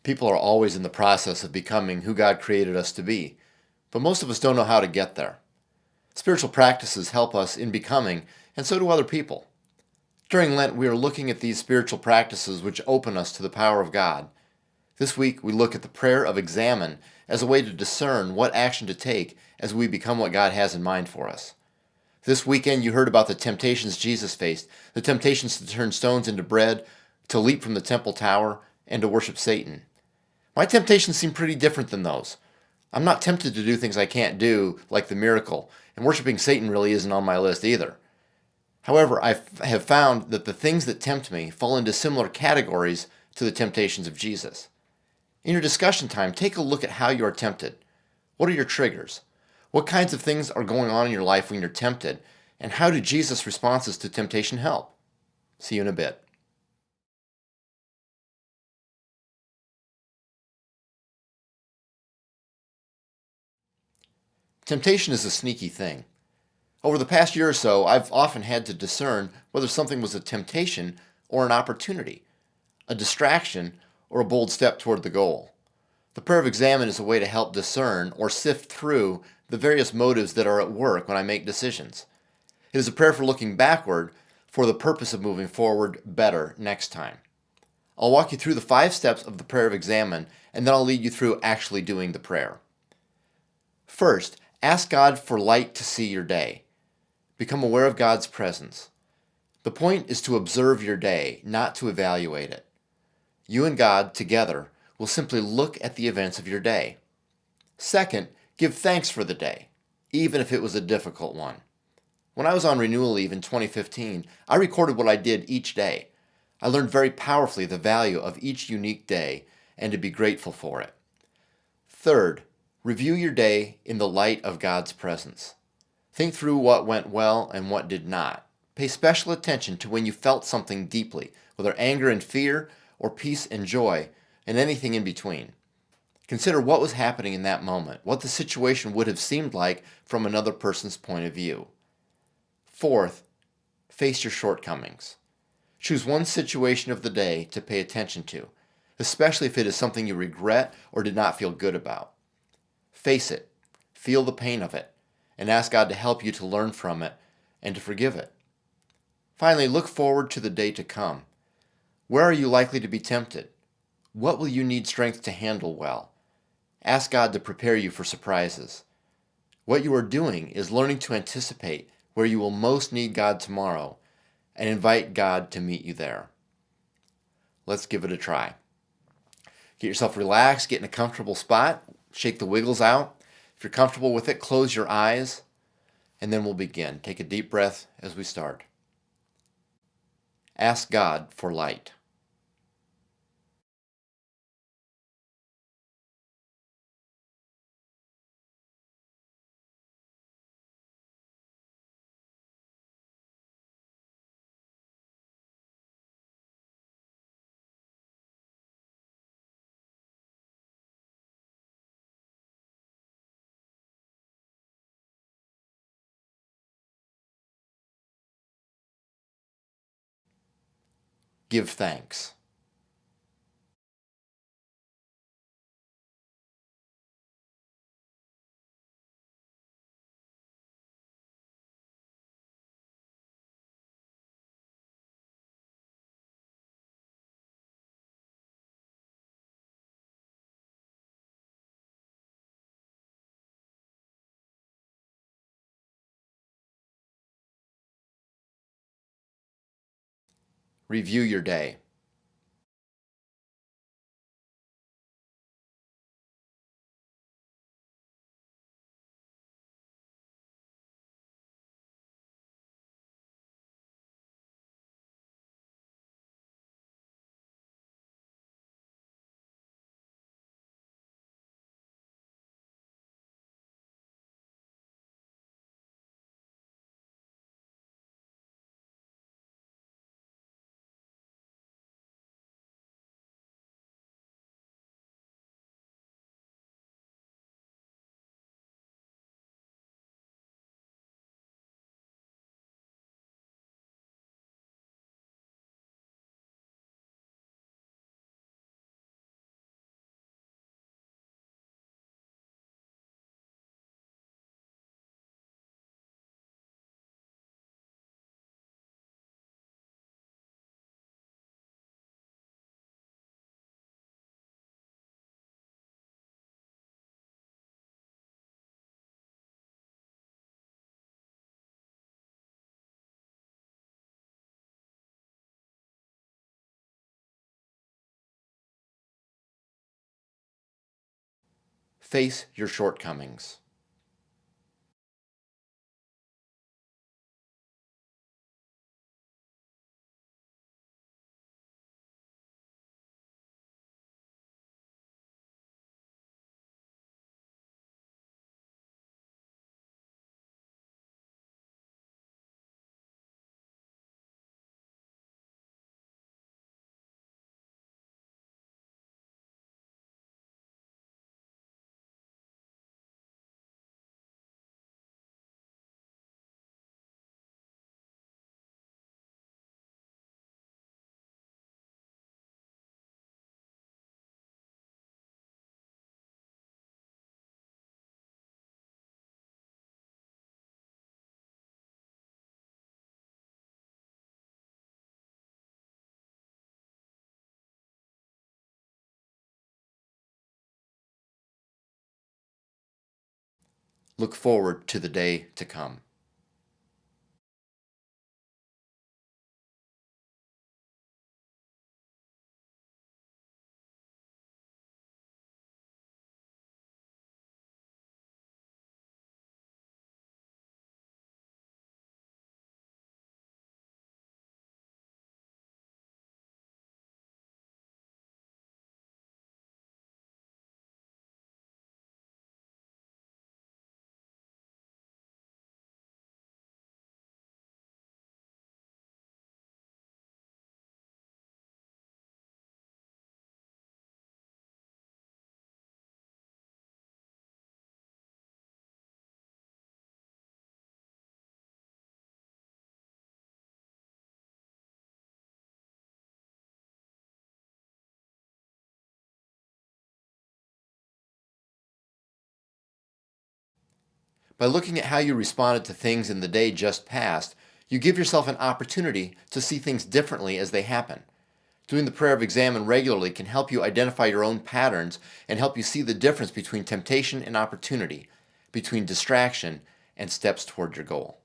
People are always in the process of becoming who God created us to be, but most of us don't know how to get there. Spiritual practices help us in becoming, and so do other people. During Lent, we are looking at these spiritual practices which open us to the power of God. This week, we look at the prayer of examine as a way to discern what action to take as we become what God has in mind for us. This weekend, you heard about the temptations Jesus faced, the temptations to turn stones into bread, to leap from the temple tower, and to worship Satan. My temptations seem pretty different than those. I'm not tempted to do things I can't do, like the miracle, and worshiping Satan really isn't on my list either. However, I have found that the things that tempt me fall into similar categories to the temptations of Jesus. In your discussion time, take a look at how you are tempted. What are your triggers? What kinds of things are going on in your life when you're tempted? And how do Jesus' responses to temptation help? See you in a bit. Temptation is a sneaky thing. Over the past year or so, I've often had to discern whether something was a temptation or an opportunity, a distraction or a bold step toward the goal. The prayer of examine is a way to help discern or sift through the various motives that are at work when I make decisions. It is a prayer for looking backward for the purpose of moving forward better next time. I'll walk you through the 5 steps of the prayer of examine, and then I'll lead you through actually doing the prayer. First, ask God for light to see your day. Become aware of God's presence. The point is to observe your day, not to evaluate it. You and God, together, will simply look at the events of your day. Second, give thanks for the day, even if it was a difficult one. When I was on renewal leave in 2015, I recorded what I did each day. I learned very powerfully the value of each unique day and to be grateful for it. Third, review your day in the light of God's presence. Think through what went well and what did not. Pay special attention to when you felt something deeply, whether anger and fear, or peace and joy, and anything in between. Consider what was happening in that moment, what the situation would have seemed like from another person's point of view. Fourth, face your shortcomings. Choose one situation of the day to pay attention to, especially if it is something you regret or did not feel good about. Face it, feel the pain of it, and ask God to help you to learn from it and to forgive it. Finally, look forward to the day to come. Where are you likely to be tempted? What will you need strength to handle well? Ask God to prepare you for surprises. What you are doing is learning to anticipate where you will most need God tomorrow and invite God to meet you there. Let's give it a try. Get yourself relaxed, get in a comfortable spot, shake the wiggles out. If you're comfortable with it, close your eyes, and then we'll begin. Take a deep breath as we start. Ask God for light. Give thanks. Review your day. Face your shortcomings. Look forward to the day to come. By looking at how you responded to things in the day just past, you give yourself an opportunity to see things differently as they happen. Doing the prayer of examine regularly can help you identify your own patterns and help you see the difference between temptation and opportunity, between distraction and steps toward your goal.